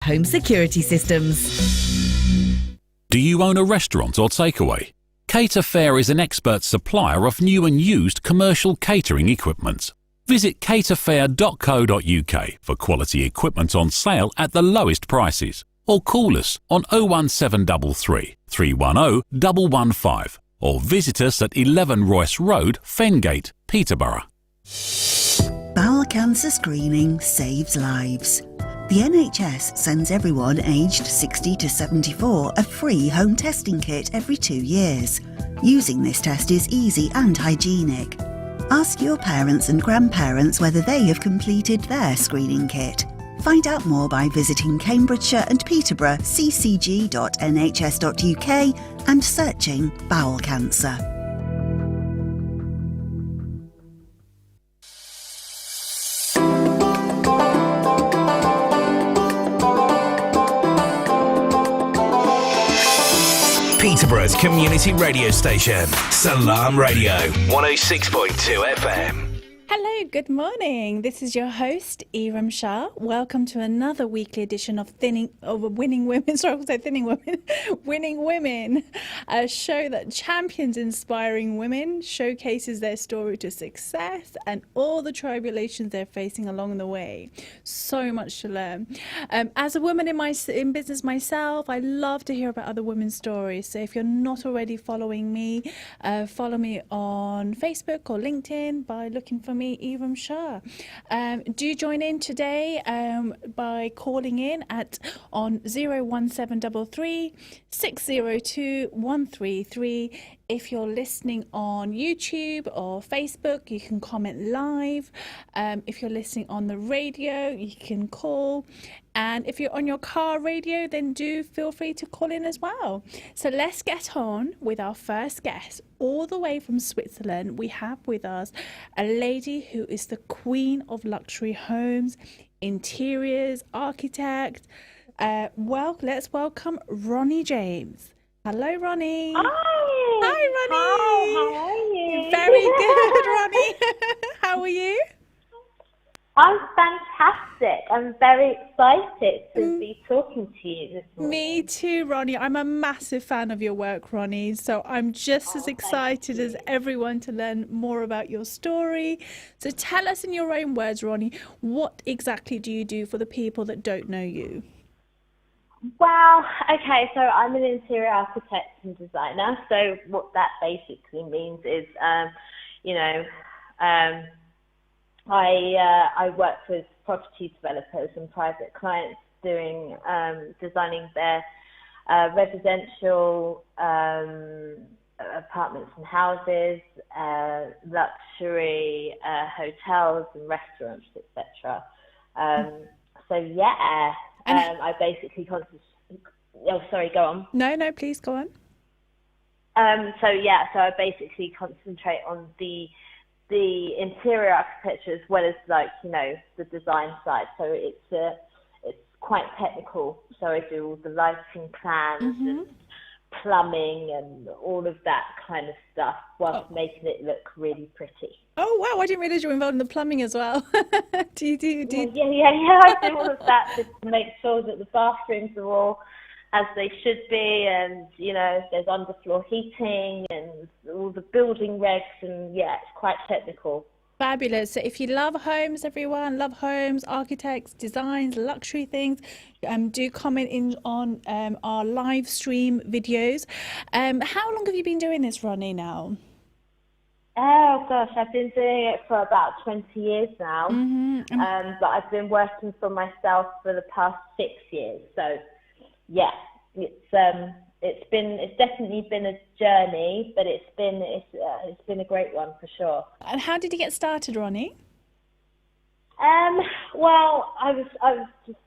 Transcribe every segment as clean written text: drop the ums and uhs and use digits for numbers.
Home security systems. Do you own a restaurant or takeaway? Cater Fair is an expert supplier of new and used commercial catering equipment. Visit caterfair.co.uk for quality equipment on sale at the lowest prices, or call us on 01733 310 115 or visit us at 11 Royce Road, Fengate, Peterborough. Bowel cancer screening saves lives. The NHS sends everyone aged 60 to 74 a free home testing kit every 2 years. Using this test is easy and hygienic. Ask your parents and grandparents whether they have completed their screening kit. Find out more by visiting Cambridgeshire and Peterborough ccg.nhs.uk and searching bowel cancer. Peterborough's community radio station, Salam Radio, 106.2 FM. Hello, good morning. This is your host, Iram Shah. Welcome to another weekly edition of Winning Women, Winning Women, a show that champions inspiring women, showcases their story to success and all the tribulations they're facing along the way. So much to learn. As a woman in business myself, I love to hear about other women's stories. So if you're not already following me, follow me on Facebook or LinkedIn by looking for me, Iram Shah. Do join in today by calling in on 01733 602 133. If you're listening on YouTube or Facebook, you can comment live. If you're listening on the radio, you can call. And if you're on your car radio, then do feel free to call in as well. So let's get on with our first guest. All the way from Switzerland, we have with us a lady who is the queen of luxury homes, interiors, architect. Let's welcome Ronnie James. Hello, Ronnie. Hi, Ronnie. How are you? Very good, Ronnie. How are you? I'm fantastic. I'm very excited to be talking to you this morning. Me too, Ronnie. I'm a massive fan of your work, Ronnie. So I'm just as excited as everyone to learn more about your story. So tell us in your own words, Ronnie, what exactly do you do for the people that don't know you? Well, okay, so I'm an interior architect and designer. So what that basically means is, I work with property developers and private clients doing designing their residential apartments and houses, luxury hotels and restaurants, etc. I basically oh, sorry, go on. No, please go on. So I basically concentrate on the interior architecture as well as the design side. So it's quite technical. So I do all the lighting plans and plumbing and all of that kind of stuff whilst making it look really pretty. Oh wow! I didn't realise you were involved in the plumbing as well. do you? Yeah. I do all of that just to make sure that the bathrooms are all as they should be, and there's underfloor heating and all the building regs, and it's quite technical. Fabulous. So if you love homes, everyone, love homes, architects, designs, luxury things, do comment in on our live stream videos. How long have you been doing this, Ronnie, now? Oh gosh, I've been doing it for about 20 years now. But I've been working for myself for the past 6 years. So yeah, it's definitely been a journey, but it's been a great one for sure. And how did you get started, Ronnie? Well, I was just.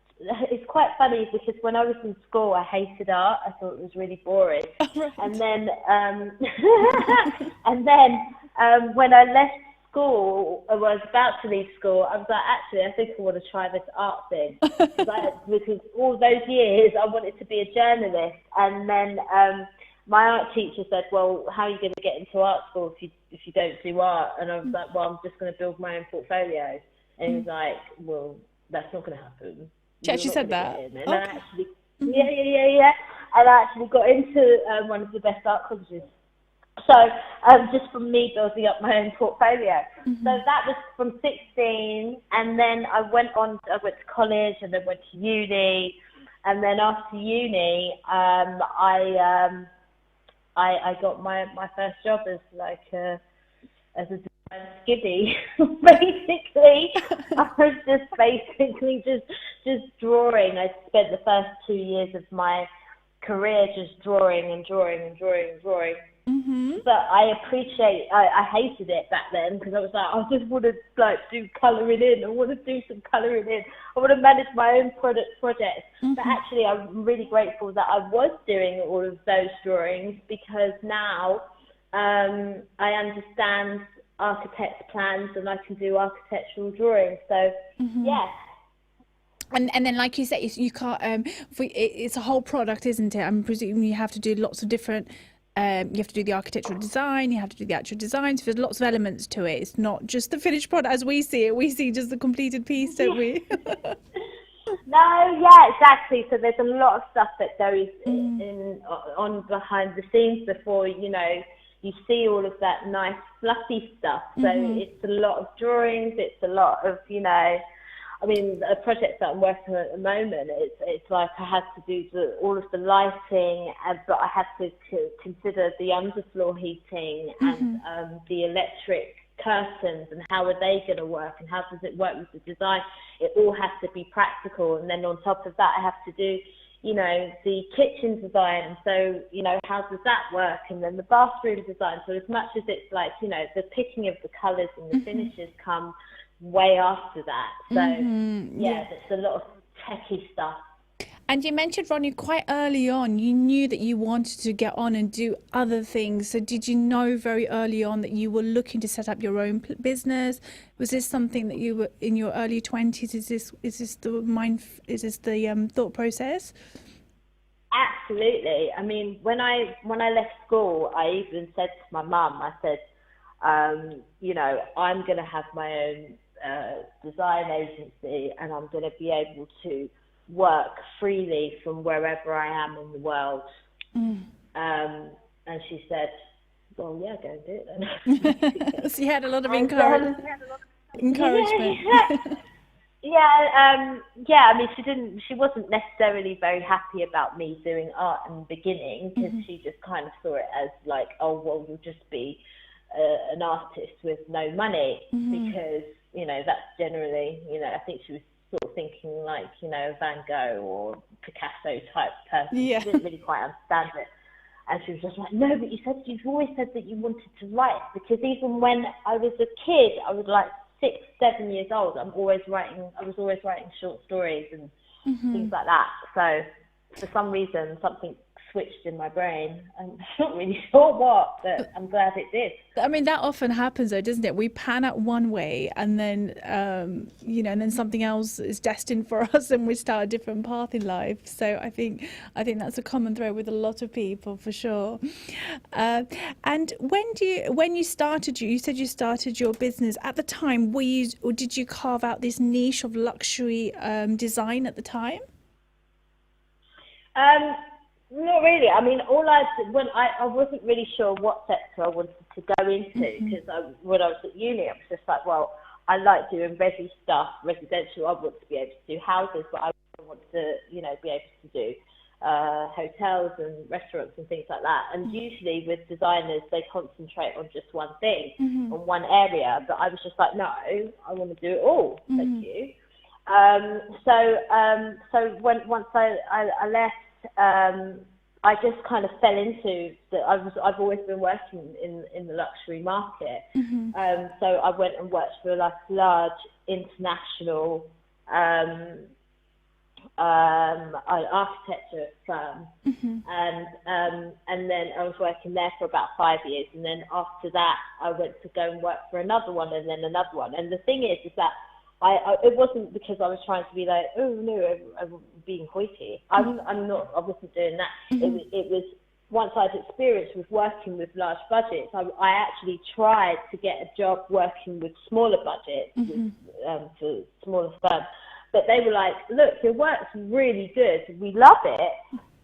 It's quite funny because when I was in school, I hated art. I thought it was really boring. Oh, right. And then, when I left school, I was about to leave school. I was like, actually, I think I want to try this art thing because all those years I wanted to be a journalist. And then my art teacher said, "Well, how are you going to get into art school if you don't do art?" And I was like, "Well, I'm just going to build my own portfolio." And he was like, "Well, that's not going to happen." She actually said that. And Okay. I actually, yeah. And I actually got into one of the best art colleges. So just from me building up my own portfolio. So that was from 16, and then I went to college, and then went to uni, and then after uni, I got my first job as a design skivvy. Basically, I was just drawing. I spent the first 2 years of my career just drawing. But I hated it back then, because I was like, I just want to do colouring in. I want to do some colouring in. I want to manage my own projects. But actually, I'm really grateful that I was doing all of those drawings, because now I understand architects' plans and I can do architectural drawings. So yeah. And then, like you said, you can't. It's a whole product, isn't it? I'm presuming you have to do lots of different. You have to do the architectural design. You have to do the actual design. So there's lots of elements to it. It's not just the finished product as we see it. We see just the completed piece, don't we? No, yeah, exactly. So there's a lot of stuff that goes on behind the scenes before you see all of that nice fluffy stuff. So it's a lot of drawings. It's a lot of I mean, a project that I'm working on at the moment, it's like I had to do all of the lighting, but I had to consider the underfloor heating and the electric curtains, and how are they going to work, and how does it work with the design. It all has to be practical, and then on top of that, I have to do, the kitchen design. So, how does that work? And then the bathroom design. So as much as it's like, the picking of the colours and the finishes come way after that. So there's a lot of techie stuff. And you mentioned, Ronnie, quite early on you knew that you wanted to get on and do other things. So did you know very early on that you were looking to set up your own business? Was this something that you were in your early 20s? Is this the thought process? Absolutely. I mean, when I left school, I even said to my mum, I said, I'm going to have my own design agency, and I'm going to be able to work freely from wherever I am in the world. And she said, well, yeah, go and do it then. So you had a lot of encouragement. Yeah, I mean, she wasn't necessarily very happy about me doing art in the beginning, because she just kind of saw it as like, oh, well, you'll just be an artist with no money, because that's generally, I think she was sort of thinking like, Van Gogh or Picasso type person. She didn't really quite understand it, and she was just like, no, but you've always said that you wanted to write, because even when I was a kid, I was like 6-7 years old, I was always writing short stories and things like that. So for some reason something switched in my brain. I'm not really sure what, but I'm glad it did. I mean, that often happens though, doesn't it? We pan out one way, and then and then something else is destined for us, and we start a different path in life. So I think that's a common thread with a lot of people, for sure. And when you started, you said you started your business at the time. Or did you carve out this niche of luxury design at the time? Not really. I mean, I wasn't really sure what sector I wanted to go into, because when I was at uni, I was just like, well, I like doing residential. I want to be able to do houses, but I want to, be able to do hotels and restaurants and things like that. And usually with designers, they concentrate on just one thing, on one area. But I was just like, no, I want to do it all. Thank you. So once I left, I just kind of fell into that. I've always been working in the luxury market. So I went and worked for a large international architecture firm, and then I was working there for about 5 years, and then after that I went to go and work for another one, and then another one. And the thing is that it wasn't because I was trying to be like, oh no, I'm being hoity. I wasn't doing that. It was once I'd experienced with working with large budgets, I actually tried to get a job working with smaller budgets, for smaller firms. But they were like, look, your work's really good. We love it.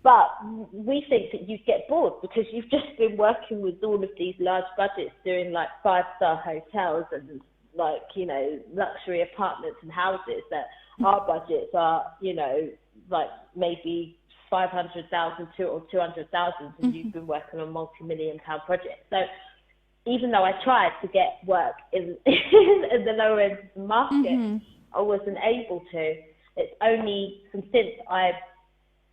But we think that you'd get bored because you've just been working with all of these large budgets doing like 5-star hotels and like, you know, luxury apartments and houses, that our budgets are, you know, like maybe 500,000 or 200,000, and you've been working on multi-million-pound projects. So even though I tried to get work in the lower end of the market, I wasn't able to. It's only since I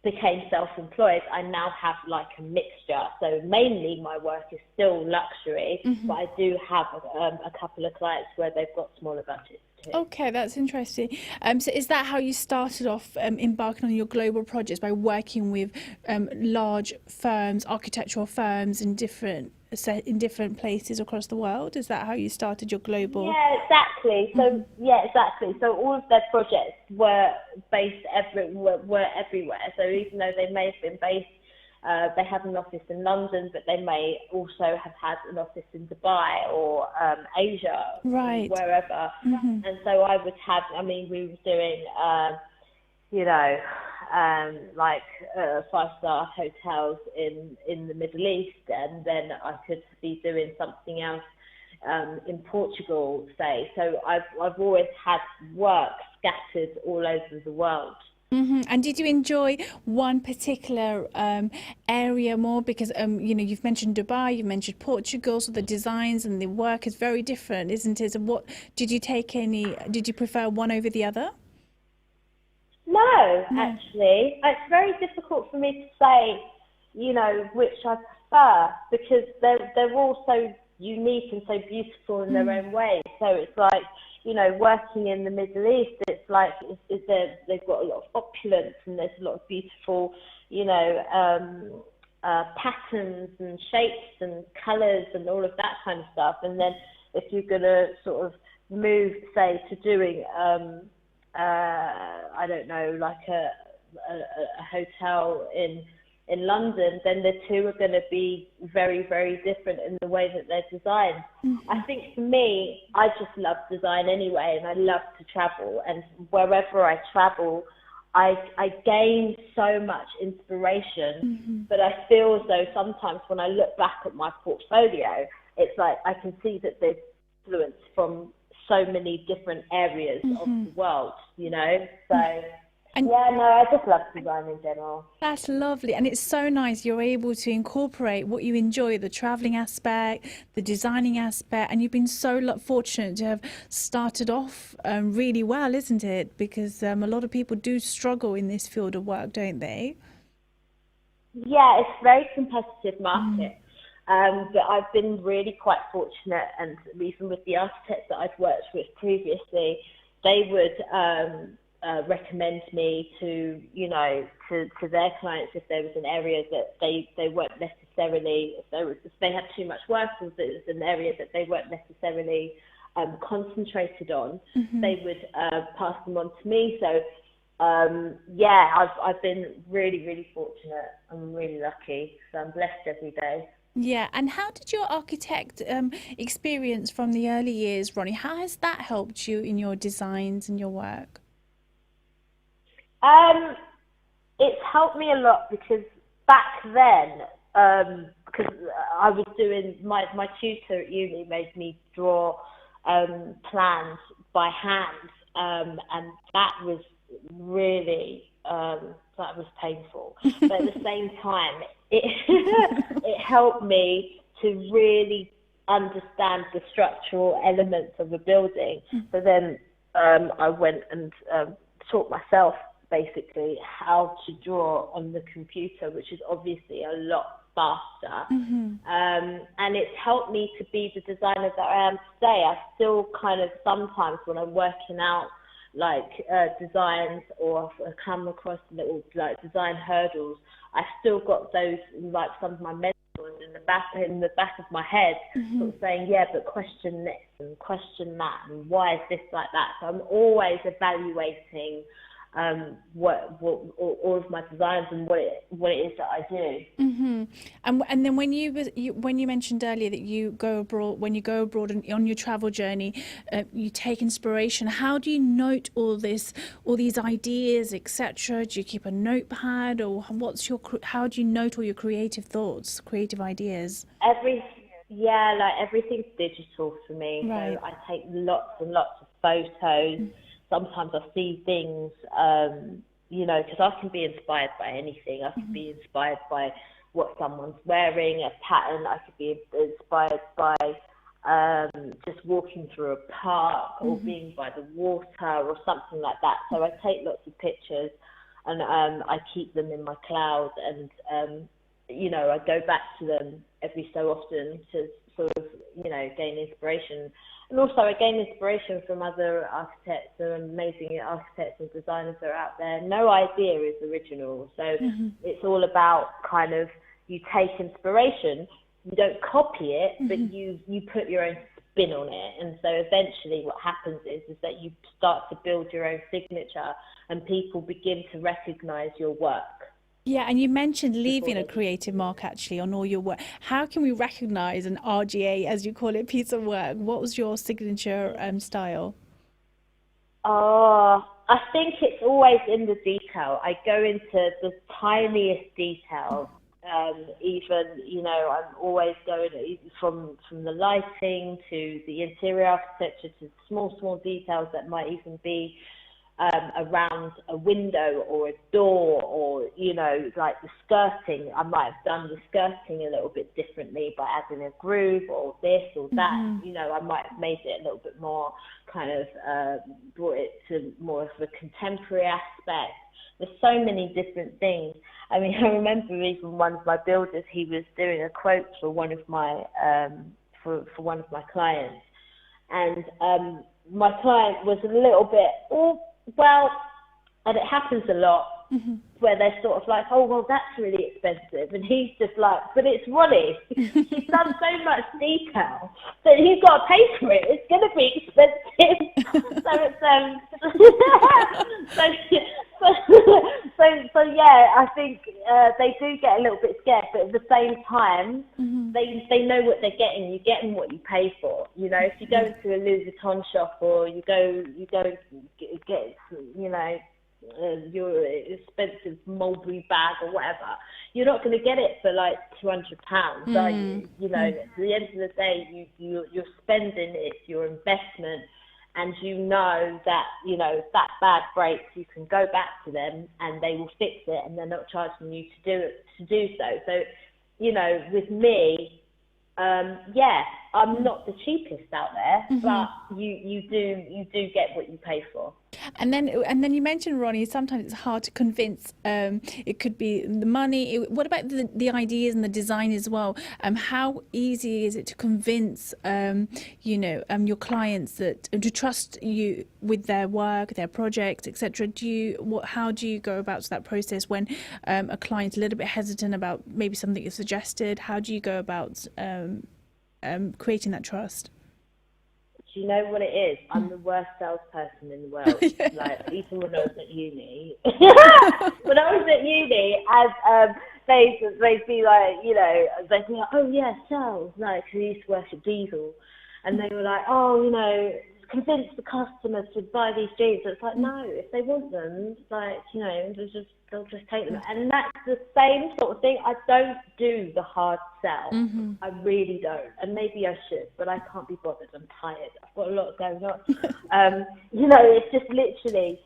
became self-employed, I now have like a mixture. So mainly my work is still luxury, but I do have a couple of clients where they've got smaller budgets too. Okay, that's interesting. So is that how you started off embarking on your global projects, by working with large firms, architectural firms in different places across the world? Is that how you started your global? Yeah, exactly. So all of their projects were based were everywhere. So even though they may have been based, they have an office in London, but they may also have had an office in Dubai or Asia, right, wherever. And so I would have, I mean, we were doing, you know, like 5-star hotels in the Middle East, and then I could be doing something else in Portugal, say. So I've always had work scattered all over the world. And did you enjoy one particular area more? Because you know, you've mentioned Dubai, you've mentioned Portugal, so the designs and the work is very different, isn't it? So what did you did you prefer one over the other? No, actually. It's very difficult for me to say, you know, which I prefer, because they're all so unique and so beautiful in their own way. So it's like, you know, working in the Middle East, it's like they've got a lot of opulence, and there's a lot of beautiful, you know, patterns and shapes and colours and all of that kind of stuff. And then if you're going to sort of move, say, to doing I don't know, like a hotel in London, then the two are going to be very, very different in the way that they're designed. I think for me, I just love design anyway, and I love to travel. And wherever I travel, I gain so much inspiration, but I feel as though sometimes when I look back at my portfolio, it's like I can see that there's influence from so many different areas of the world, you know. So I just love design in general. That's lovely, and it's so nice you're able to incorporate what you enjoy, the traveling aspect, the designing aspect, and you've been so fortunate to have started off really well, isn't it? Because a lot of people do struggle in this field of work, don't they? Yeah, it's a very competitive market. But I've been really quite fortunate, and even with the architects that I've worked with previously, they would recommend me to, you know, to their clients if there was an area that they weren't necessarily, if they had too much work, or if there was an area that they weren't necessarily concentrated on, they would pass them on to me. So I've been really, really fortunate. I'm really lucky, so I'm blessed every day. Yeah, and how did your architect experience from the early years, Ronnie, how has that helped you in your designs and your work? It's helped me a lot, because back then, because I was doing, my tutor at uni made me draw plans by hand, and that was really, that was painful. But at the same time, it helped me to really understand the structural elements of a building. So then I went and taught myself basically how to draw on the computer, which is obviously a lot faster. And it's helped me to be the designer that I am today. I still kind of sometimes when I'm working out like designs, or I come across little like design hurdles, I still got those, like some of my mentors in the back of my head, sort of saying, yeah, but question this and question that, and why is this like that? So I'm always evaluating all of my designs and what it is that I do. Mm-hmm. And then when you mentioned earlier that you go abroad, when you go abroad and on your travel journey, you take inspiration. How do you note all these ideas, etc.? Do you keep a notepad, or how do you note all your creative thoughts, creative ideas? Everything's digital for me. Right. So I take lots and lots of photos. Sometimes I see things, because I can be inspired by anything. I can be inspired by what someone's wearing, a pattern. I could be inspired by just walking through a park or being by the water or something like that. So I take lots of pictures and I keep them in my cloud, and I go back to them every so often to sort of, gain inspiration. And also I gain inspiration from other architects and amazing architects and designers that are out there. No idea is original. So it's all about kind of, you take inspiration, you don't copy it, but you put your own spin on it. And so eventually what happens is that you start to build your own signature and people begin to recognize your work. Yeah, and you mentioned leaving a creative mark actually on all your work. How can we recognize an RGA, as you call it, piece of work? What was your signature style? Oh, I think it's always in the detail. I go into the tiniest details. I'm always going from the lighting to the interior architecture to small details that might even be around a window or a door, or like the skirting. I might have done the skirting a little bit differently by adding a groove or this or that. I might have made it a little bit more kind of brought it to more of a contemporary aspect. There's so many different things. I mean, I remember even one of my builders, he was doing a quote for one of my for one of my clients, and my client was a little bit and it happens a lot, where they're sort of like, oh, well, that's really expensive. And he's just like, but it's Ronnie. She's done so much detail that you've got to pay for it. It's going to be expensive. So yeah, I think they do get a little bit scared, but at the same time, they know what they're getting. You're getting what you pay for. If you go to a Louis Vuitton shop, or you go get your expensive Mulberry bag or whatever, you're not going to get it for like £200, are you? At the end of the day, you're spending, it's your investment, and that if that bag breaks, you can go back to them and they will fix it, and they're not charging you to do so. So with me, I'm not the cheapest out there, but you do get what you pay for. And then you mentioned, Ronnie, sometimes it's hard to convince. It could be the money. What about the ideas and the design as well? How easy is it to convince your clients to trust you with their work, their projects, etc.? How do you go about that process when a client's a little bit hesitant about maybe something you've suggested? How do you go about creating that trust? Do you know what it is? I'm the worst salesperson in the world. Like, even when I was at uni. When I was at uni, as they'd be like, oh yeah, sales. Like, we used to work at Diesel, and they were like, convince the customer to buy these jeans. It's like, no, if they want them, they'll just take them. And that's the same sort of thing. I don't do the hard sell. I really don't. And maybe I should, but I can't be bothered. I'm tired. I've got a lot going on. It's just literally,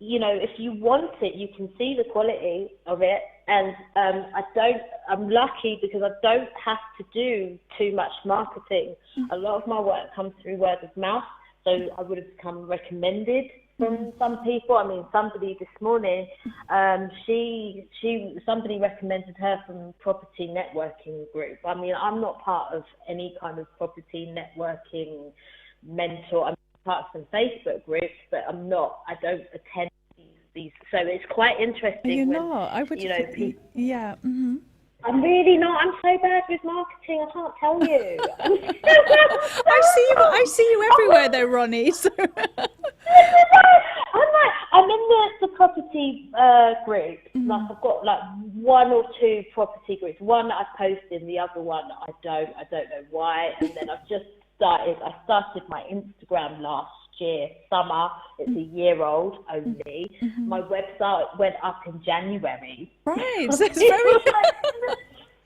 if you want it, you can see the quality of it. And I'm lucky because I don't have to do too much marketing. A lot of my work comes through word of mouth. So I would have become recommended from some people. I mean, somebody this morning, somebody recommended her from Property Networking Group. I mean, I'm not part of any kind of property networking mentor. I'm part of some Facebook groups, but I don't attend these. So it's quite interesting. You're not. I would. People, yeah. I'm really not. I'm so bad with marketing. I can't tell you. I see you everywhere, though, Ronnie. So. I'm in the property group. Like I've got like 1 or 2 property groups. One that I post in, the other one I don't. I don't know why. And then I've just started. I started my Instagram last year, summer. It's a year old only. My website went up in January. Right. So it's very.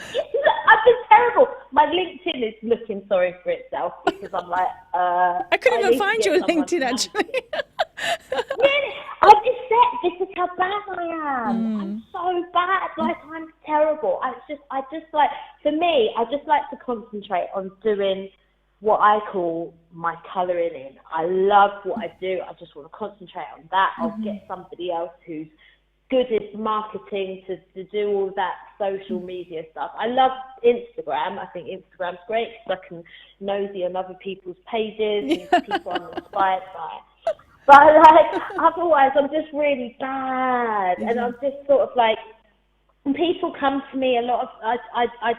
I've been terrible. My LinkedIn is looking sorry for itself because I'm like, I couldn't even find you on LinkedIn actually. Really? I'm upset. This is how bad I am. I'm so bad. Like I'm terrible. I just like, for me, I just like to concentrate on doing what I call my colouring in. I love what I do. I just want to concentrate on that. I'll get somebody else who's good at marketing to do all that social media stuff. I love Instagram. I think Instagram's great because I can nosy on other people's pages and people I'm inspired by. But like, otherwise I'm just really bad. And I'm just sort of like, when people come to me, I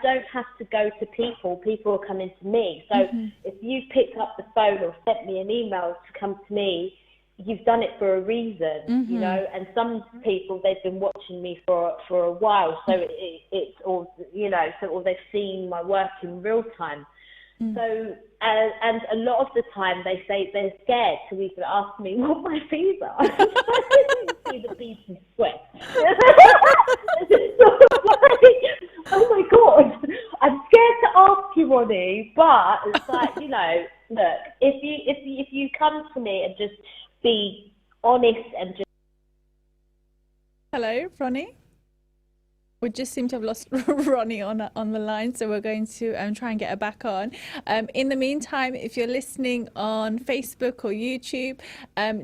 don't have to go to people. People are coming to me. So if you picked up the phone or sent me an email to come to me, you've done it for a reason, you know, and some people, they've been watching me for a while, so it's all, you know, so, or they've seen my work in real time. So, and a lot of the time they say they're scared to even ask me what my fees are. I didn't see the beads and sweat. Oh my God, I'm scared to ask you, Ronnie, but it's like, you know, look, if you come to me and just be honest and just... Hello, Ronnie. We just seem to have lost Ronnie on the line, so we're going to try and get her back on. In the meantime, if you're listening on Facebook or YouTube,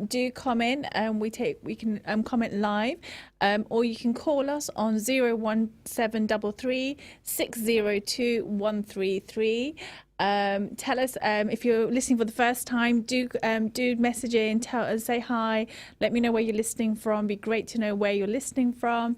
do comment, and we can comment live, or you can call us on 01733 602 133. Tell us if you're listening for the first time. Do message in, tell us, say hi, let me know where you're listening from. Be great to know where you're listening from.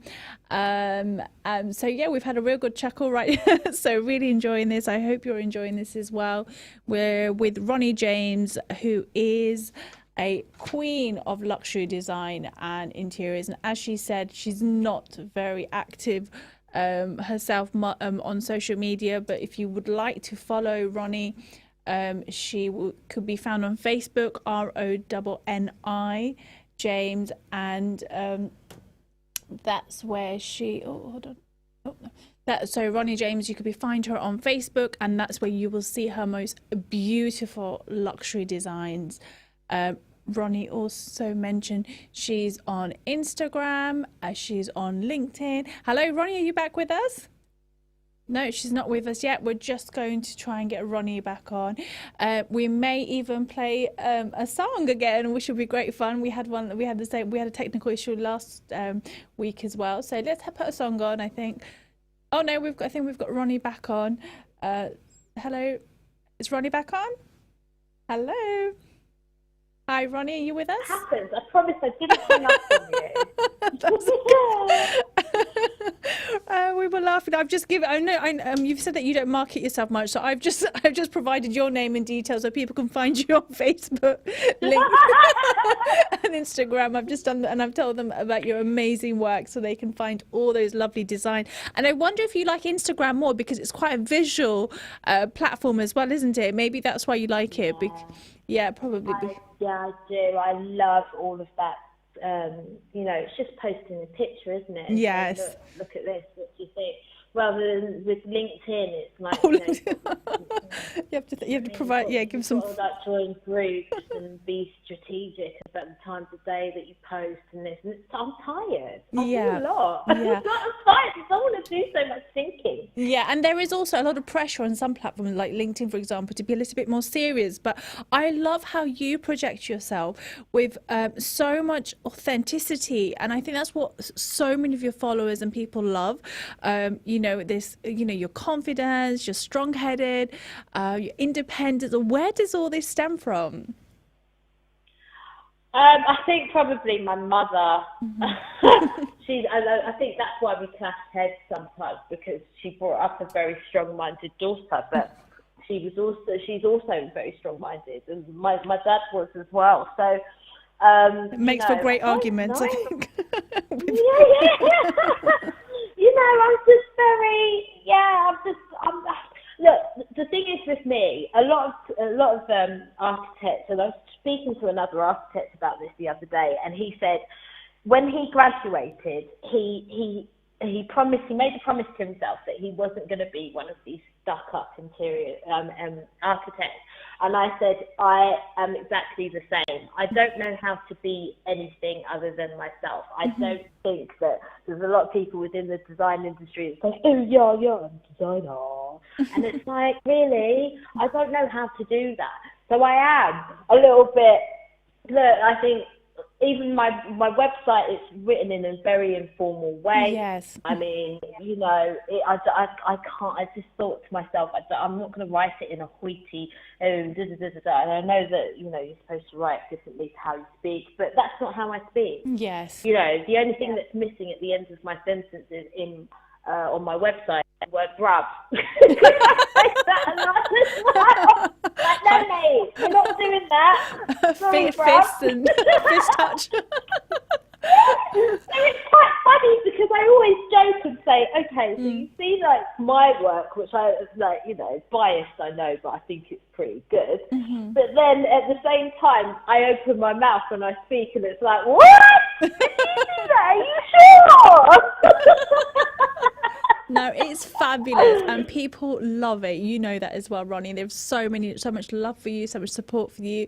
So yeah, we've had a real good chuckle, right? So really enjoying this. I hope you're enjoying this as well. We're with Ronnie James, who is a queen of luxury design and interiors, and as she said, she's not very active herself on social media, but if you would like to follow Ronnie, she could be found on Facebook, RONNI James, and that's where she so Ronnie James, you could find her on Facebook, and that's where you will see her most beautiful luxury designs. Ronnie also mentioned she's on Instagram, she's on LinkedIn. Hello, Ronnie, are you back with us? No, she's not with us yet. We're just going to try and get Ronnie back on. We may even play a song again, which will be great fun. We had a technical issue last week as well. So let's put a song on, I think. Oh no, I think we've got Ronnie back on. Hello, is Ronnie back on? Hello. Hi, Ronnie, are you with us? It happens. I promise I didn't hang up on you. We were laughing. I've just given. I know. You've said that you don't market yourself much, so I've just provided your name and details so people can find you on Facebook, link, and Instagram. I've just done that, and I've told them about your amazing work so they can find all those lovely designs. And I wonder if you like Instagram more because it's quite a visual platform as well, isn't it? Maybe that's why you like it. Yeah, probably. I do. I love all of that. You know, it's just posting a picture, isn't it? Yes. So look at this. What do you think? Rather than with LinkedIn, it's like you have to provide. Give some. Like join groups and be strategic about the times of day that you post and this. And I'm tired. I do a lot. I'm tired. I don't want to do so much thinking. Yeah, and there is also a lot of pressure on some platforms, like LinkedIn, for example, to be a little bit more serious. But I love how you project yourself with so much authenticity, and I think that's what so many of your followers and people love. Your confidence, you're strong-headed, your independence. Where does all this stem from? I think probably my mother. I think that's why we clash heads sometimes, because she brought up a very strong-minded daughter, but she's also very strong-minded, and my dad was as well. So It makes for great arguments, I think. You know, I'm just very, look, the thing is with me, a lot of architects, and I was speaking to another architect about this the other day, and he said when he graduated, he made a promise to himself that he wasn't going to be one of these stuck-up interior architects. And I said, I am exactly the same. I don't know how to be anything other than myself. I don't think that there's a lot of people within the design industry that say, oh, yeah, I'm a designer. And it's like, really? I don't know how to do that. So I am a little bit, look, I think even my website is written in a very informal way. Yes. I mean, you know, I can't. I just thought to myself, I'm not going to write it in a hoity, and I know that, you know, you're supposed to write differently to how you speak, but that's not how I speak. Yes. You know, the only thing that's missing at the end of my sentences in on my website is the word bruv. Like, no, mate, we're not doing that. Sorry, Fist and fist touch. So it's quite funny because I always joke and say, okay, so you see, like, my work, which I, like, you know, biased, I know, but I think it's pretty good. But then at the same time, I open my mouth when I speak, and it's like, what? Did you do that? Are you sure? No, it's fabulous, and people love it. You know that as well, Ronnie. There's so much love for you, so much support for you,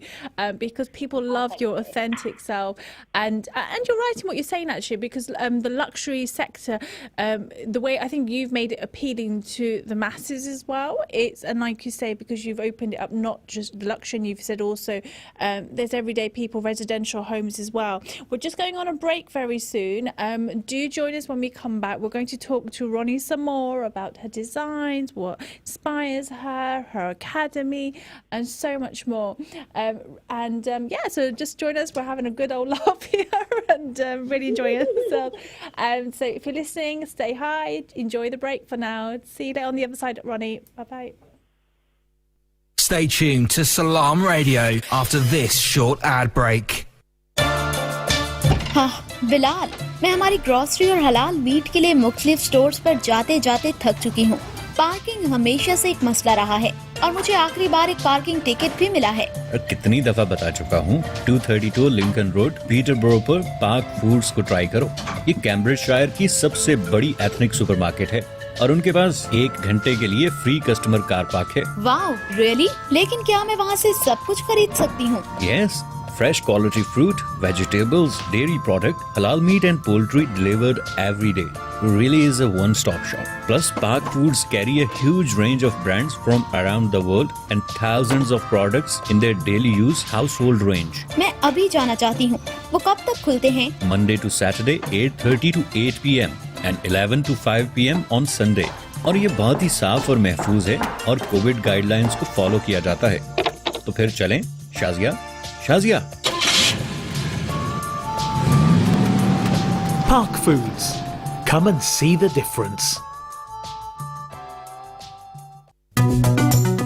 because people love your authentic self, and you're right in what you're saying, actually, because the luxury sector, the way I think you've made it appealing to the masses as well. And like you say, because you've opened it up, not just the luxury, and you've said also there's everyday people, residential homes as well. We're just going on a break very soon. Do join us when we come back. We're going to talk to Ronnie some more about her designs, what inspires her, her academy, and so much more. So just join us. We're having a good old laugh here and really enjoying ourselves. So if you're listening, stay high, enjoy the break for now. See you there on the other side, Ronnie. Bye-bye. Stay tuned to Salam Radio after this short ad break. हाँ बिलाल, मैं हमारी grocery और हलाल meet के लिए मुख्तलिफ stores पर जाते जाते थक चुकी हूँ। पार्किंग हमेशा से एक मसला रहा है और मुझे आखिरी बार एक पार्किंग टिकट भी मिला है। कितनी दफा बता चुका हूँ, 232 लिंकन रोड, पीटरबरो पर पार्क फूड्स को ट्राई करो। ये कैम्ब्रिजशायर की सबसे बड़ी एथनिक सुपरमार्केट है और उनके पास 1 घंटे के लिए फ्री कस्टमर कार पार्क है। Wow, really? लेकिन क्या मैं वहाँ से सब कुछ खरीद सकती हूँ? Yes, fresh quality fruit, vegetables, dairy product, halal meat and poultry delivered every day. Really is a one-stop shop. Plus, Park Foods carry a huge range of brands from around the world and thousands of products in their daily use household range. मैं अभी जाना चाहती हूँ। वो कब तक खुलते हैं? Monday to Saturday, 8:30 to 8 p.m. and 11 to 5 p.m. on Sunday. और ये बहुत ही साफ और महफूज है और कोविड गाइडलाइंस को फॉलो किया जाता है। तो फिर चलें, Shazia. Park Foods. Come and see the difference.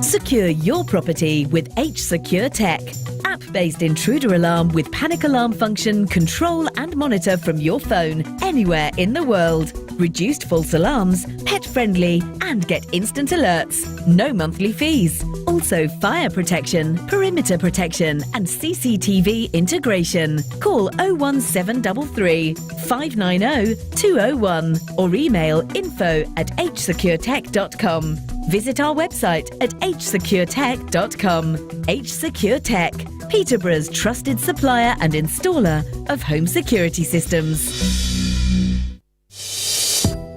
Secure your property with H Secure Tech. App-based intruder alarm with panic alarm function, control and monitor from your phone anywhere in the world. Reduced false alarms, pet-friendly and get instant alerts. No monthly fees. Also fire protection, perimeter protection and CCTV integration. Call 01733 590 201 or email info@hsecuretech.com. Visit our website at hsecuretech.com. H Secure Tech, Peterborough's trusted supplier and installer of home security systems.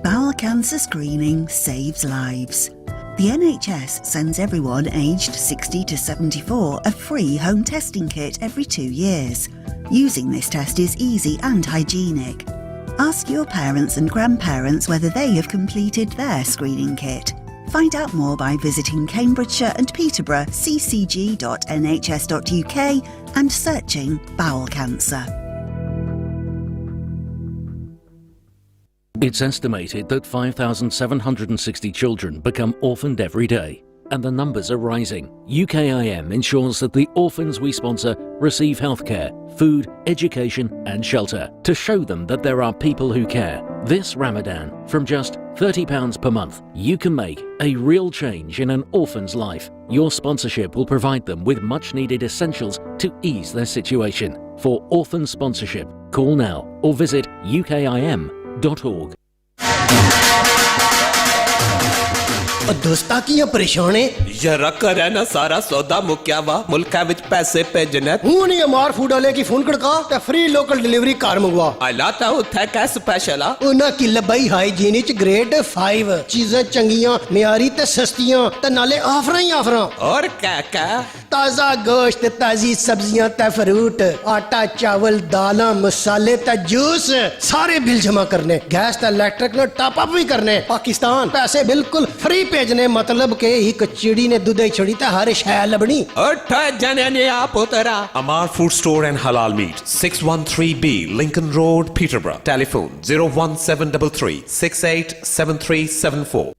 Bowel cancer screening saves lives. The NHS sends everyone aged 60 to 74 a free home testing kit every 2 years. Using this test is easy and hygienic. Ask your parents and grandparents whether they have completed their screening kit. Find out more by visiting Cambridgeshire and Peterborough ccg.nhs.uk and searching bowel cancer. It's estimated that 5,760 children become orphaned every day. and the numbers are rising. UKIM ensures that the orphans we sponsor receive healthcare, food, education and shelter to show them that there are people who care. This Ramadan, from just £30 per month, you can make a real change in an orphan's life. Your sponsorship will provide them with much needed essentials to ease their situation. For orphan sponsorship, call now or visit ukim.org. दोस्ता कियां परेशान है यार कर है ना सारा सौदा मुक्या वा मुल्का विच पैसे भेजने हूं नहीं मार फूड वाले की फोन खड़का ते फ्री लोकल डिलीवरी कार मंगवा आला ता उथे क्या स्पेशल आ उना की लबाई हाइजीनिक ग्रेड 5 चीजें चंगियां मियारी ते सस्तियां ते नाले ऑफरां ही ऑफरां और क्या ताजा गोश्त ताजी सब्जियां ते फ्रूट आटा चावल दालां मसाले ते जूस सारे बिल जमा करने गैस ते इलेक्ट्रिक नो टॉप अप भी करने पाकिस्तान पैसे बिल्कुल फ्री भेजने मतलब के एक चिड़ी ने दूध छड़ी ते हर शय लबनी जने ने आप उतरा Amar Food Store and Halal Meat 613B Lincoln Road Peterborough telephone 01733 687374.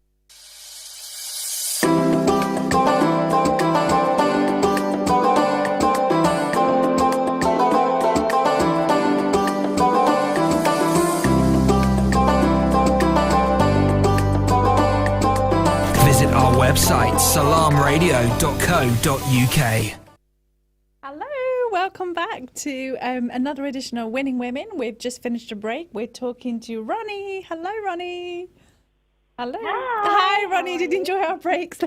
Website salamradio.co.uk. Hello, welcome back to another edition of Winning Women. We've just finished a break. We're talking to Ronnie. Hello, Ronnie. Hello. Hi, Ronnie. Did you enjoy our breaks?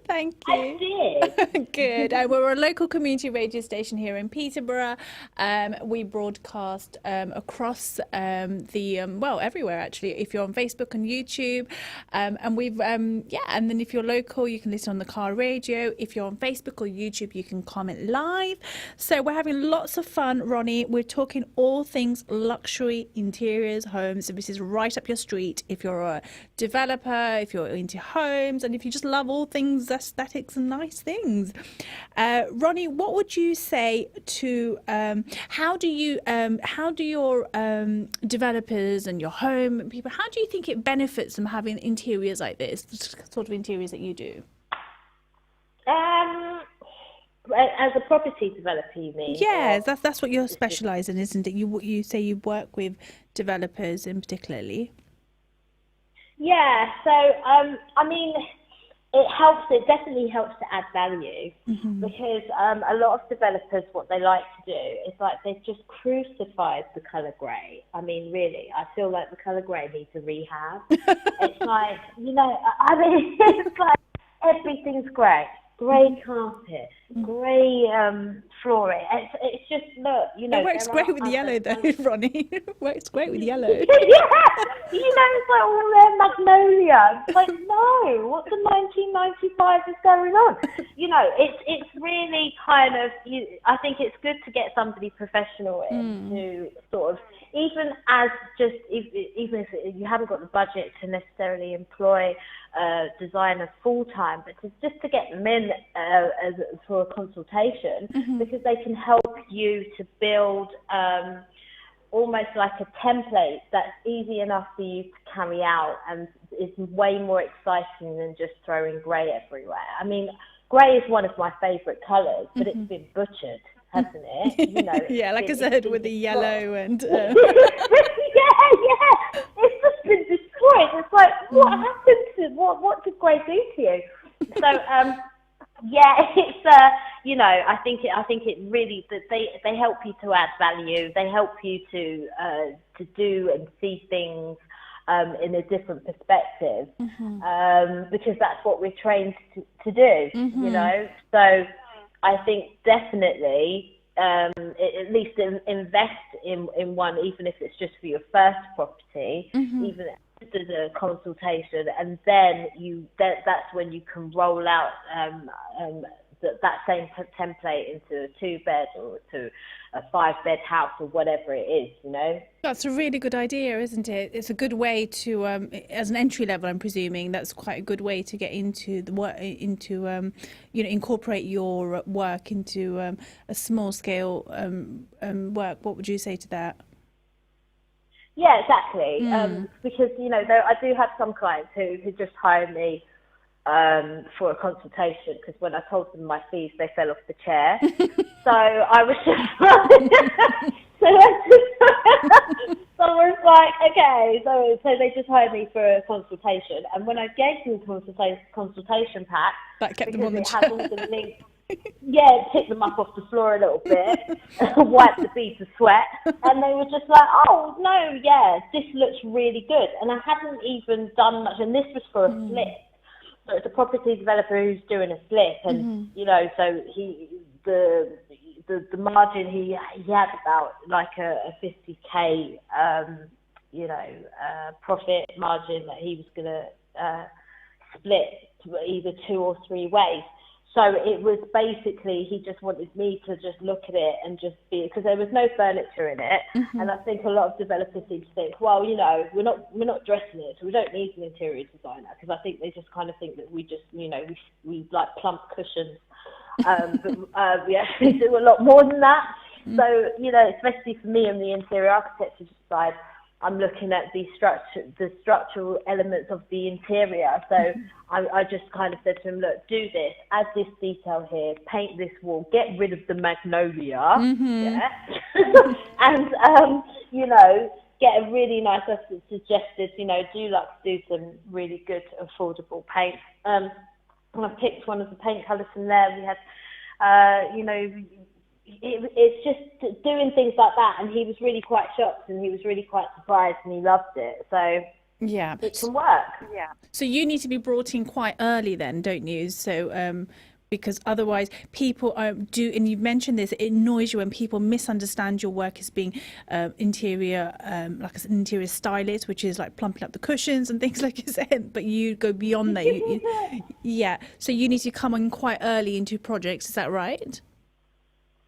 Thank you. I did. Good. We're a local community radio station here in Peterborough. We broadcast across everywhere actually. If you're on Facebook and YouTube, and we've and then if you're local, you can listen on the car radio. If you're on Facebook or YouTube, you can comment live. So we're having lots of fun, Ronnie. We're talking all things luxury interiors, homes. So this is right up your street. If you're a developer, if you're into homes, and if you just love all things aesthetics and nice things. Ronnie, what would you say to how do your developers and your home people, how do you think it benefits them having interiors like this, the sort of interiors that you do? As a property developer, you mean? Yes, that's what you're specialised in, isn't it? You say you work with developers in particularly. Yeah, so I mean, it definitely helps to add value, because a lot of developers, what they like to do is like they've just crucified the colour grey. I mean, really, I feel like the colour grey needs a rehab. It's like, I mean, it's like everything's grey. Grey carpet, grey flooring. It's just, look, It works great with yellow though, Ronnie. It works great with yellow. Yeah, it's like all their magnolia. It's like, no, what the 1995 is going on? It's really kind of, I think it's good to get somebody professional in to sort of, even if you haven't got the budget to necessarily employ designers full time, but just to get them in for a consultation, because they can help you to build almost like a template that's easy enough for you to carry out and is way more exciting than just throwing grey everywhere. I mean, grey is one of my favourite colours, but it's been butchered, hasn't it? Yeah, like I said, with the yellow and yeah, it's just been destroyed. It's like, what happened to what did grey do to you? So it's I think it really, that they help you to add value. They help you to do and see things in a different perspective, because that's what we're trained to do. So I think definitely at least invest in one, even if it's just for your first property, even as a consultation, and then that's when you can roll out that same template into a 2-bed or to a 5-bed house or whatever it is, That's a really good idea, isn't it? It's a good way to, as an entry level, I'm presuming, that's quite a good way to get into the work, incorporate your work into a small scale work. What would you say to that? Yeah, exactly. Because, I do have some clients who just hire me for a consultation, because when I told them my fees, they fell off the chair. So I was just so I was like, okay, so they just hired me for a consultation, and when I gave them the consultation pack, that kept them on the chair. Had all the links. Yeah, pick them up off the floor a little bit, wipe the beads of sweat, and they were just like, oh, no, yeah, this looks really good. And I hadn't even done much, and this was for a slip. So it's a property developer who's doing a slip, and, you know, so the margin, he had about like a 50k, you know, profit margin that he was going to split either 2 or 3 ways. So it was basically, he just wanted me to just look at it and just be, because there was no furniture in it. And I think a lot of developers seem to think, well, you know, we're not dressing it, so we don't need an interior designer, because I think they just kind of think that we just, you know, we like plump cushions. But we actually do a lot more than that. So, you know, especially for me on the interior architecture side, I'm looking at the structural elements of the interior. So I just kind of said to him, look, do this, add this detail here, paint this wall, get rid of the magnolia, yeah? And, you know, get a really nice, I suggested, you know, do some really good, affordable paint. And I picked one of the paint colours from there. We had, you know, it's just doing things like that, and he was really quite shocked, and he was really quite surprised, and he loved it. So yeah, it can work. Yeah. So you need to be brought in quite early then, don't you? So because otherwise people do, and you mentioned this, it annoys you when people misunderstand your work as being interior, like an interior stylist, which is like plumping up the cushions and things like you said, but you go beyond that. Yeah. So you need to come in quite early into projects. Is that right?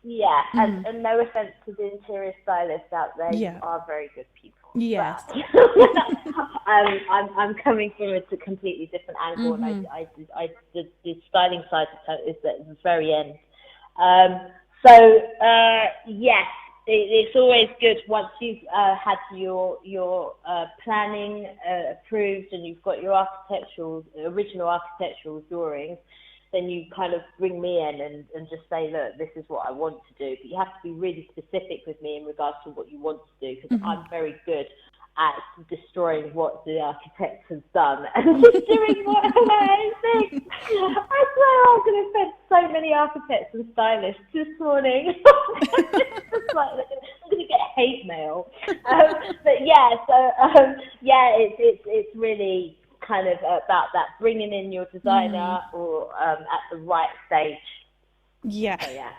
Yeah, and no offense to the interior stylists out there, you are very good people. Yes. I'm coming from a completely different angle, and I did the styling side is at the very end. Yes, it's always good once you've had your planning approved, and you've got your original architectural drawings. Then you kind of bring me in and just say, look, this is what I want to do. But you have to be really specific with me in regards to what you want to do, because I'm very good at destroying what the architect has done and just doing what I think. I swear I'm going to offend so many architects and stylists this morning. I'm going to get hate mail. But yeah, so it's really kind of about that, bringing in your designer or at the right stage. Yeah. So, yeah.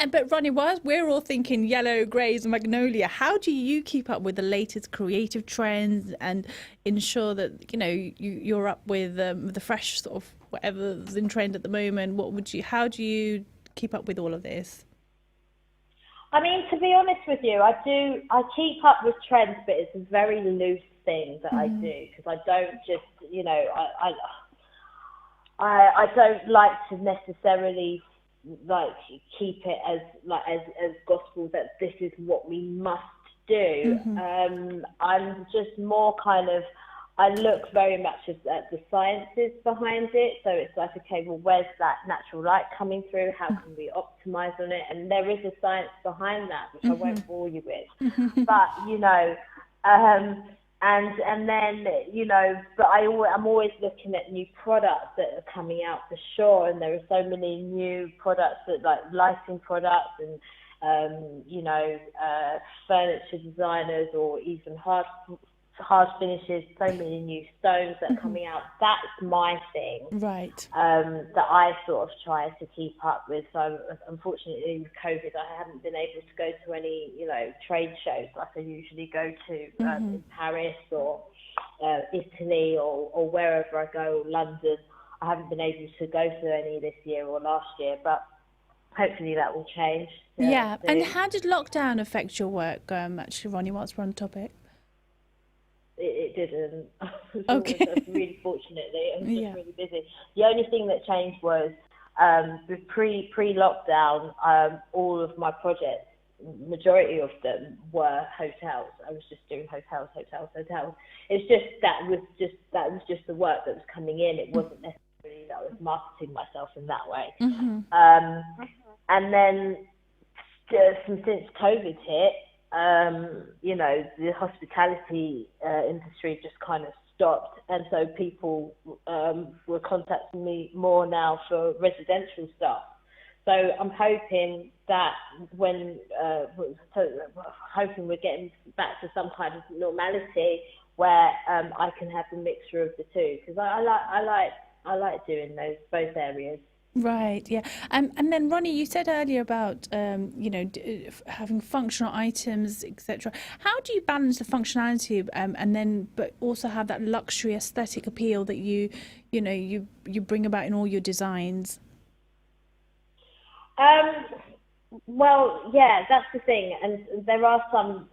But Ronnie, whilst we're all thinking yellow, greys, magnolia, how do you keep up with the latest creative trends and ensure that, you know, you're up with the fresh sort of whatever's in trend at the moment? How do you keep up with all of this? I mean, to be honest with you, I keep up with trends, but it's a very loose thing that I do, because I don't just, you know, I don't like to necessarily like keep it as gospel that this is what we must do. I'm just more kind of, I look very much at the sciences behind it. So it's like, okay, well, where's that natural light coming through? How can we optimize on it? And there is a science behind that, which I won't bore you with. But, you know, and then, you know, but I'm always looking at new products that are coming out for sure. And there are so many new products that, like lighting products and, you know, furniture designers, or even hard finishes, so many new stones that are coming out. That's my thing. Right. That I sort of try to keep up with. So unfortunately with COVID, I haven't been able to go to any, you know, trade shows like I usually go to in Paris or Italy or wherever I go, London. I haven't been able to go to any this year or last year, but hopefully that will change. Yeah. soon. And how did lockdown affect your work, actually, Ronnie, whilst we're on the topic? It didn't. Okay. Really fortunately, I was just really busy. The only thing that changed was pre-lockdown, all of my projects, majority of them were hotels. I was just doing hotels. It's just that was just the work that was coming in. It wasn't necessarily I was marketing myself in that way. Mm-hmm. And then since COVID hit, you know, the hospitality industry just kind of stopped, and so people were contacting me more now for residential stuff. So I'm hoping that hoping we're getting back to some kind of normality where I can have a mixture of the two, because I like doing both areas. Right, yeah. And then Ronnie, you said earlier about you know, having functional items, etc. How do you balance the functionality and then but also have that luxury aesthetic appeal that you bring about in all your designs? Well, yeah, that's the thing, and there are some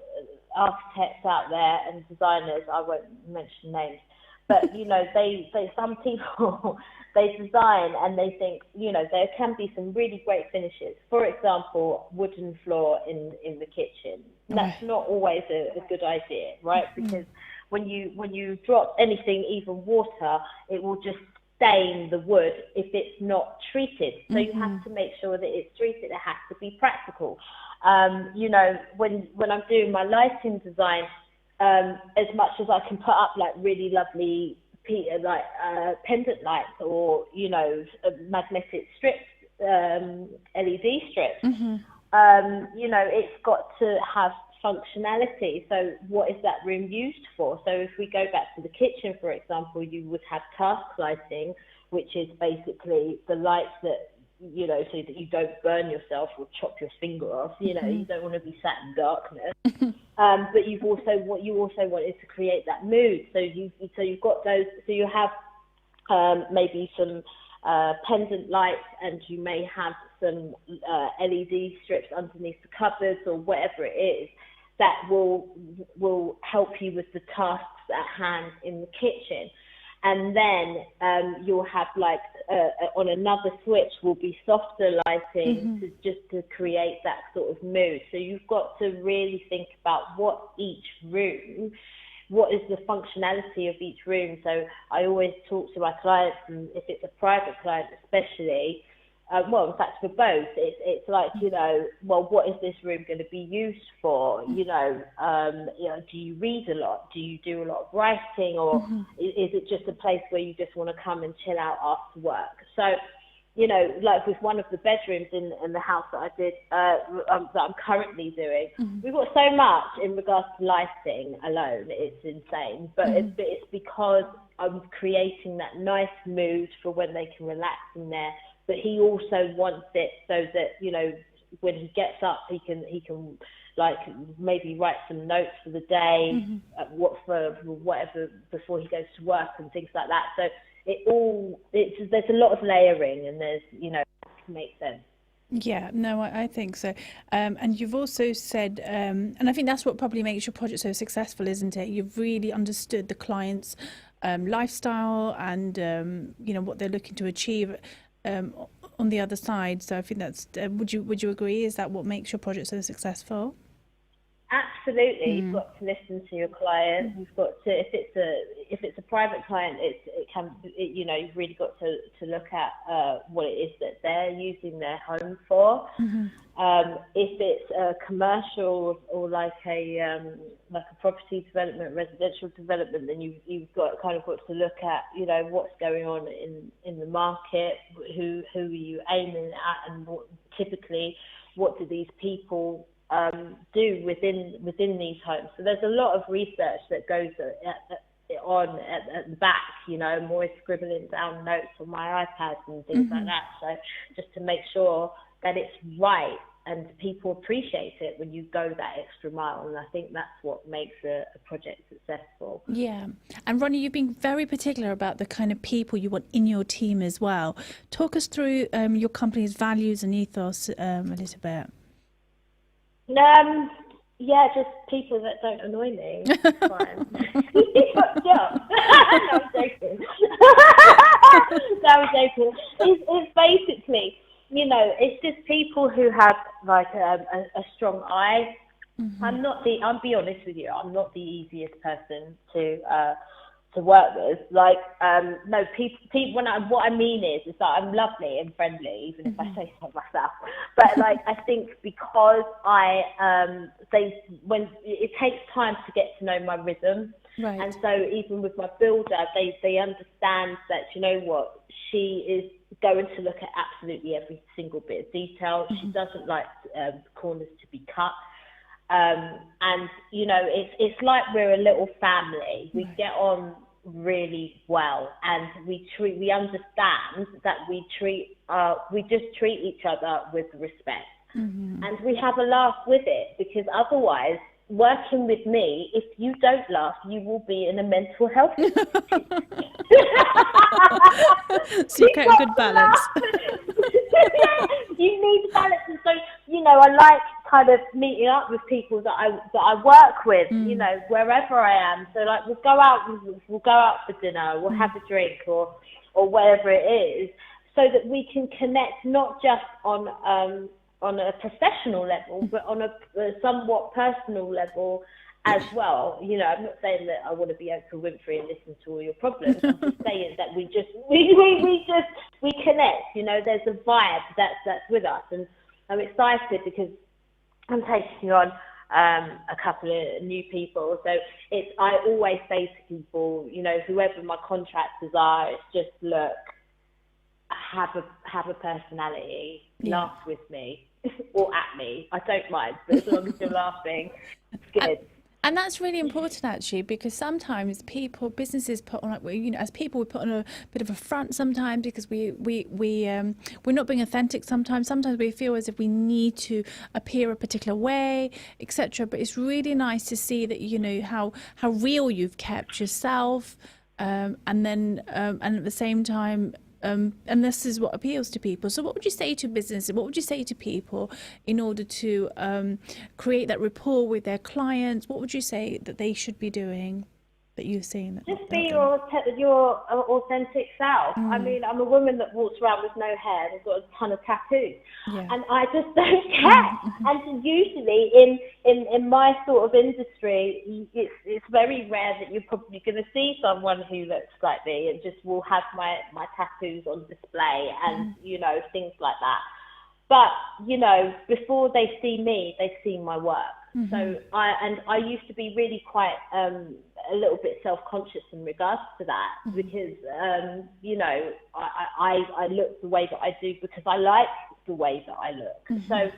architects out there and designers, I won't mention names, but you know, they some people they design and they think, you know, there can be some really great finishes. For example, wooden floor in the kitchen. That's not always a good idea, right? Because when you drop anything, even water, it will just stain the wood if it's not treated. So you have to make sure that it's treated. It has to be practical. You know, when I'm doing my lighting design, as much as I can put up like really lovely pendant lights or, you know, magnetic strips, LED strips, you know, it's got to have functionality. So what is that room used for? So if we go back to the kitchen, for example, you would have task lighting, which is basically the lights that, you know, so that you don't burn yourself or chop your finger off. You know, you don't want to be sat in darkness. But you also want is to create that mood. So you've got those. So you have maybe some pendant lights, and you may have some LED strips underneath the cupboards or whatever it is that will help you with the tasks at hand in the kitchen. And then you'll have like on another switch will be softer lighting to create that sort of mood. So you've got to really think about what is the functionality of each room. So I always talk to my clients, and if it's a private client especially, well, in fact, for both, it's like, you know, well, what is this room going to be used for? You know, do you read a lot? Do you do a lot of writing? Or is it just a place where you just want to come and chill out after work? So, you know, like with one of the bedrooms in the house that I did, that I'm currently doing, we've got so much in regards to lighting alone. It's insane. But it's because I'm creating that nice mood for when they can relax in there. But he also wants it so that, you know, when he gets up, he can like maybe write some notes for the day, whatever before he goes to work and things like that. So there's a lot of layering, and there's, you know, it makes sense. Yeah, no, I think so. And you've also said, and I think that's what probably makes your project so successful, isn't it? You've really understood the client's lifestyle and, you know, what they're looking to achieve on the other side. So I think that's, would you agree? Is that what makes your project so successful? Absolutely. You've got to listen to your client. You've got to, if it's a private client, you know, you've really got to look at what it is that they're using their home for. If it's a commercial or like a property development, residential development, then you've got to look at, you know, what's going on in the market, who are you aiming at, and what do these people do within these homes. So there's a lot of research that goes at the back, you know. I'm always scribbling down notes on my iPad and things like that, so just to make sure that it's right and people appreciate it when you go that extra mile. And I think that's what makes a project successful. Yeah. And Ronnie, you've been very particular about the kind of people you want in your team as well. Talk us through your company's values and ethos a little bit. Yeah, just people that don't annoy me. It's fine. No, I'm joking. It's basically, you know, it's just people who have like a strong eye. I'll be honest with you, I'm not the easiest person to to work with. Like, no, people what I mean is that I'm lovely and friendly, even if I say so myself. But like, I think because when it takes time to get to know my rhythm, Right. and so even with my builder, they understand that, you know what, she is going to look at absolutely every single bit of detail. She doesn't like corners to be cut. And, you know, it's like we're a little family. We get on really well, and we understand that we just treat each other with respect. And we have a laugh with it, because otherwise, working with me, if you don't laugh, you will be in a mental health So you get a good balance. You need balance. And so, you know, I like kind of meeting up with people that I work with, you know, wherever I am. So like, we'll go out for dinner, we'll have a drink or whatever it is, so that we can connect, not just on a professional level, but on a somewhat personal level as well. You know, I'm not saying that I want to be Oprah Winfrey and listen to all your problems. I'm just saying that we connect. You know, there's a vibe that's with us, and I'm excited because I'm taking on a couple of new people. So I always say to people, you know, whoever my contractors are, it's just, look, have a personality, laugh with me or at me. I don't mind, but as long as you're laughing, it's good. And that's really important, actually, because sometimes businesses put on, you know, as people, we put on a bit of a front sometimes, because we're not being authentic sometimes. Sometimes we feel as if we need to appear a particular way, etc. But it's really nice to see that, you know, how real you've kept yourself, and then and at the same time. And this is what appeals to people. So what would you say to businesses? What would you say to people in order to create that rapport with their clients? What would you say that they should be doing, that you've seen? That just be your authentic self. I mean, I'm a woman that walks around with no hair and has got a ton of tattoos. And I just don't care. And usually in my sort of industry, it's very rare that you're probably going to see someone who looks like me and just will have my tattoos on display and, you know, things like that. But, you know, before they see me, they see my work. So I used to be really quite a little bit self-conscious in regards to that, because you know, I look the way that I do because I like the way that I look. So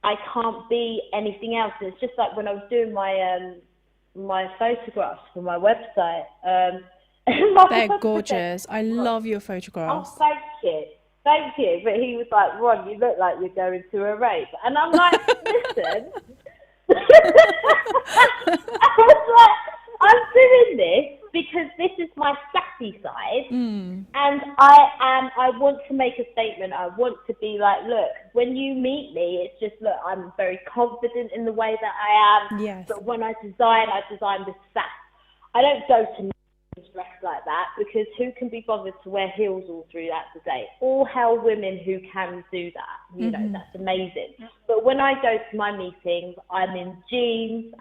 I can't be anything else. And it's just like when I was doing my photographs for my website. They're gorgeous. I love your photographs. Oh, thank you. But he was like, Ron, you look like you're going to a rave. And I'm like, listen. I was like, I'm doing this because this is my sassy side. And I want to make a statement. I want to be like, look, when you meet me, it's just, look, I'm very confident in the way that I am. Yes. But when I design with sass. I don't go to dressed like that, because who can be bothered to wear heels all throughout the day? All hell women who can do that, you know, that's amazing. But when I go to my meetings, I'm in jeans,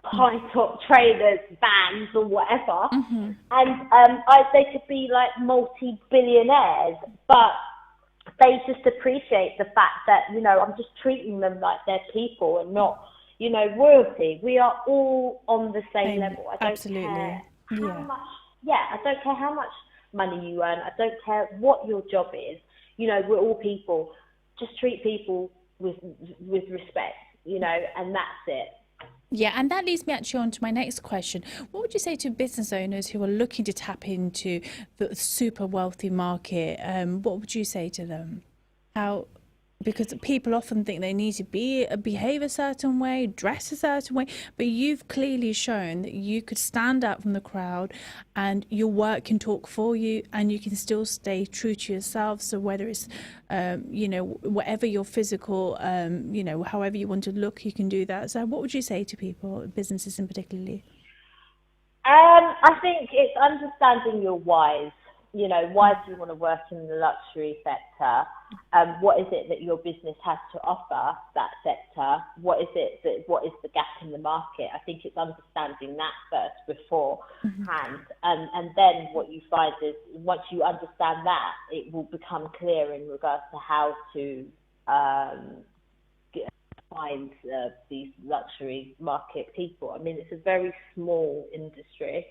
high top trainers, Vans or whatever, and they could be like multi-billionaires, but they just appreciate the fact that, you know, I'm just treating them like they're people and not, you know, royalty. We are all on the same level. I don't care how much, I don't care how much money you earn. I don't care what your job is. You know, we're all people. Just treat people with respect, you know, and that's it. Yeah, and that leads me actually on to my next question. What would you say to business owners who are looking to tap into the super wealthy market? What would you say to them? Because people often think they need to behave a certain way, dress a certain way, but you've clearly shown that you could stand out from the crowd and your work can talk for you and you can still stay true to yourself. So whether it's, you know, whatever your physical, you know, however you want to look, you can do that. So what would you say to people, businesses in particularly? I think it's understanding your whys. you know, why do you want to work in the luxury sector? What is it that your business has to offer that sector? What is the gap in the market? I think it's understanding that first beforehand. And then what you find is once you understand that, it will become clear in regards to how to find these luxury market people. I mean, it's a very small industry.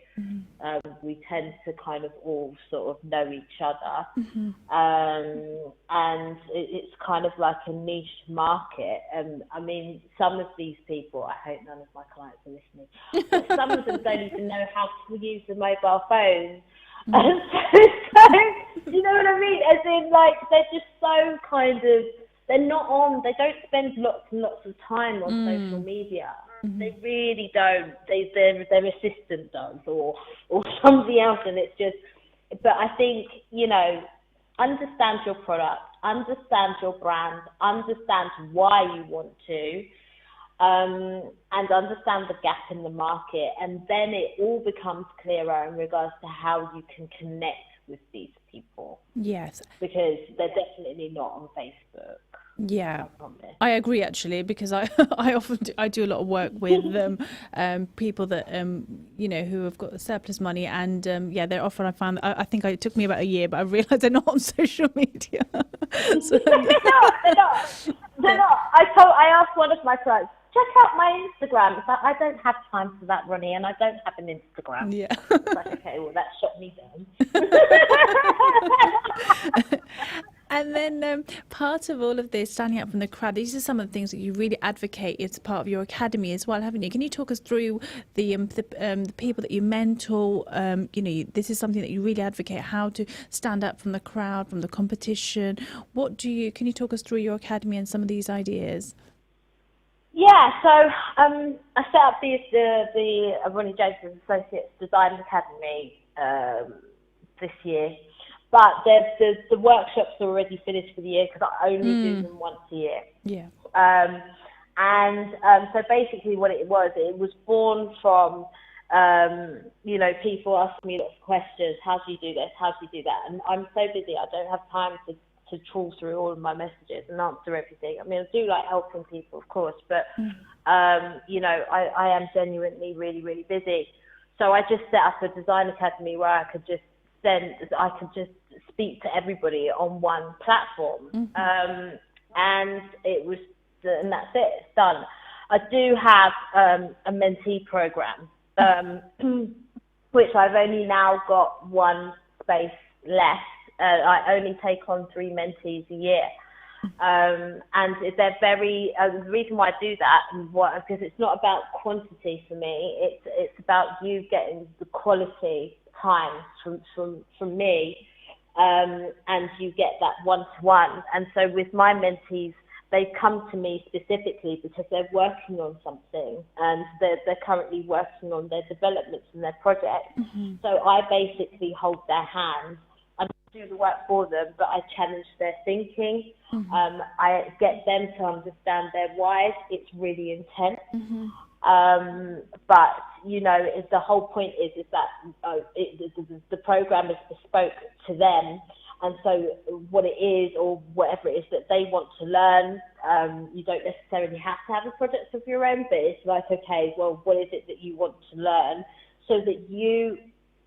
We tend to kind of all sort of know each other. And it's kind of like a niche market. I mean, some of these people, I hope none of my clients are listening, but some of them don't even know how to use a mobile phone. And so, you know what I mean? As in, like, they're just so kind of, they don't spend lots and lots of time on social media. They really don't. Their assistant does, or somebody else, and it's just, but I think, you know, understand your product, understand your brand, understand why you want to, and understand the gap in the market, and then it all becomes clearer in regards to how you can connect with these people. Yes. Because they're definitely not on Facebook. Yeah, I agree actually, because I often do a lot of work with people that you know, who have got surplus money, and yeah, they're often, I found, I think it took me about a year, but I realised they're not on social media. So, they're not. I asked one of my clients, check out my Instagram. It's like, I don't have time for that, Ronnie, and I don't have an Instagram. Yeah. It's like, okay, well, that shut me down. And then part of all of this, standing out from the crowd, these are some of the things that you really advocate as part of your academy as well, haven't you? Can you talk us through the people that you mentor? You know, this is something that you really advocate, how to stand up from the crowd, from the competition. Can you talk us through your academy and some of these ideas? Yeah, so I set up the Ronnie James Associates Design Academy this year. But the workshops are already finished for the year because I only do them once a year. Yeah. So basically what it was born from, you know, people asking me lots of questions. How do you do this? How do you do that? And I'm so busy, I don't have time to trawl through all of my messages and answer everything. I mean, I do like helping people, of course, but, you know, I am genuinely really, really busy. So I just set up a design academy where I could just speak to everybody on one platform. And that's it, it's done. I do have a mentee program, which I've only now got one space left. I only take on 3 mentees a year. And they're very, the reason why I do that, because it's not about quantity for me, it's about you getting the quality time from me, and you get that one-to-one. And so with my mentees, they come to me specifically because they're working on something, and they're currently working on their developments and their projects. So I basically hold their hand and do the work for them, but I challenge their thinking. I get them to understand their whys. It's really intense. But, you know, the whole point is that the program is bespoke to them. And so what it is, or whatever it is that they want to learn, you don't necessarily have to have a project of your own, but it's like, okay, well, what is it that you want to learn? So that you,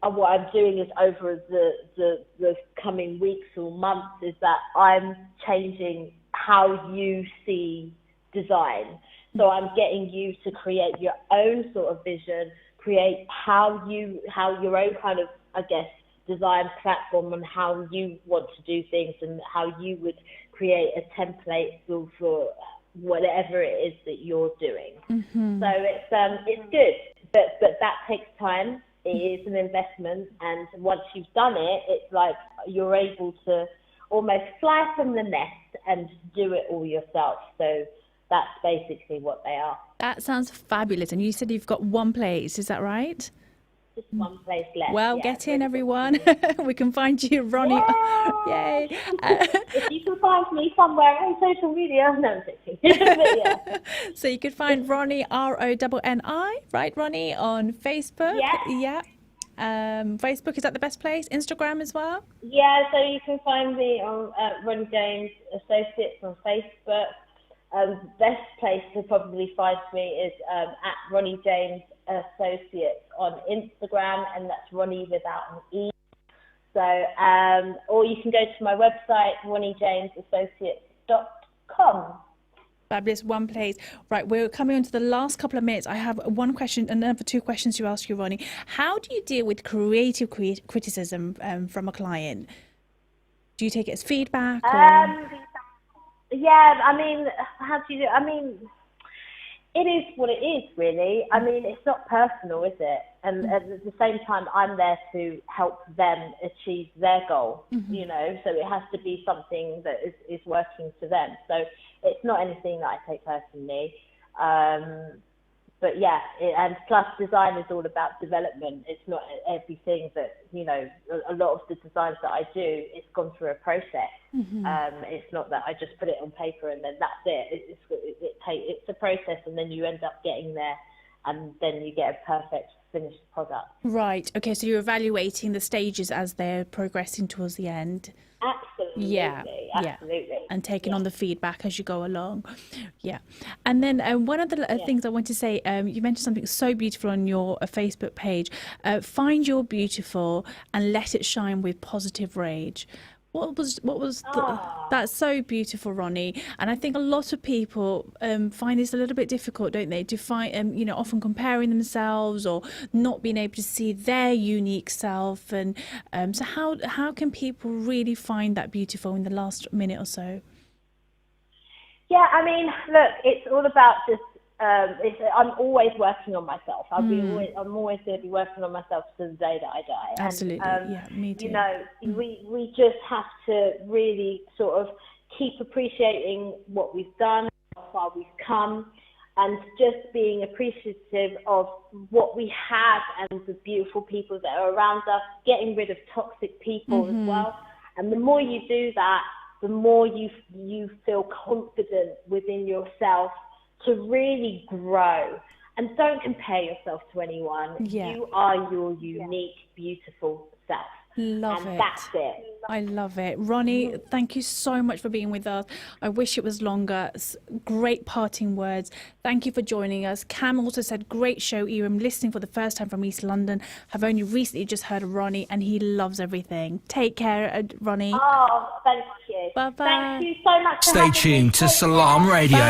what I'm doing is over the coming weeks or months, is that I'm changing how you see design. So I'm getting you to create your own sort of vision, create how your own kind of, I guess, design platform and how you want to do things, and how you would create a template for whatever it is that you're doing. So it's good, but that takes time. It is an investment, and once you've done it, it's like you're able to almost fly from the nest and do it all yourself. So that's basically what they are. That sounds fabulous. And you said you've got one place, is that right? Just one place left. Well, get in, everyone. We can find you, Ronnie. Yay! If you can find me somewhere on social media, no, I'm joking. Yeah. So you could find Ronnie, Ronnie, right, Ronnie, on Facebook. Yeah. Facebook, is that the best place? Instagram as well? Yeah, so you can find me on Ronnie James Associates on Facebook. Best place to probably find me is at Ronnie James Associates on Instagram, and that's Ronnie without an E. So, or you can go to my website, ronniejamesassociates.com. Fabulous, one place. Right, we're coming on to the last couple of minutes. I have one question, another two questions to ask you, Ronnie. How do you deal with creative criticism from a client? Do you take it as feedback? Yeah, I mean, how do you do? I mean, it is what it is, really. I mean, it's not personal, is it? And at the same time, I'm there to help them achieve their goal, you know, so it has to be something that is working for them. So it's not anything that I take personally. But yeah, and plus design is all about development. It's not everything that, you know, a lot of the designs that I do, it's gone through a process. It's not that I just put it on paper and then that's it. It's a process, and then you end up getting there, and then you get a perfect finished product. Right. Okay. So you're evaluating the stages as they're progressing towards the end. Absolutely. Yeah. Absolutely. And taking on the feedback as you go along. Yeah. And then one of the things I want to say, you mentioned something so beautiful on your Facebook page. Find your beautiful and let it shine with positive rage. That's so beautiful, Ronnie. And I think a lot of people find this a little bit difficult, don't they? To find, you know, often comparing themselves or not being able to see their unique self. And so how can people really find that beautiful in the last minute or so? Yeah, I mean, look, it's all about just, I'm always working on myself. I'm always going to be working on myself to the day that I die. Absolutely, and, me too. You know, we just have to really sort of keep appreciating what we've done, how far we've come, and just being appreciative of what we have and the beautiful people that are around us, getting rid of toxic people as well. And the more you do that, the more you feel confident within yourself to really grow. And don't compare yourself to anyone. Yeah. You are your unique, beautiful self. Love it. That's it. I love it. Ronnie, thank you so much for being with us. I wish it was longer. Great parting words. Thank you for joining us. Cam also said, great show, Iram. Listening for the first time from East London. Have only recently just heard of Ronnie and he loves everything. Take care, Ronnie. Oh, thank you. Bye-bye. Thank you so much for Stay having tuned me. to Salam Radio.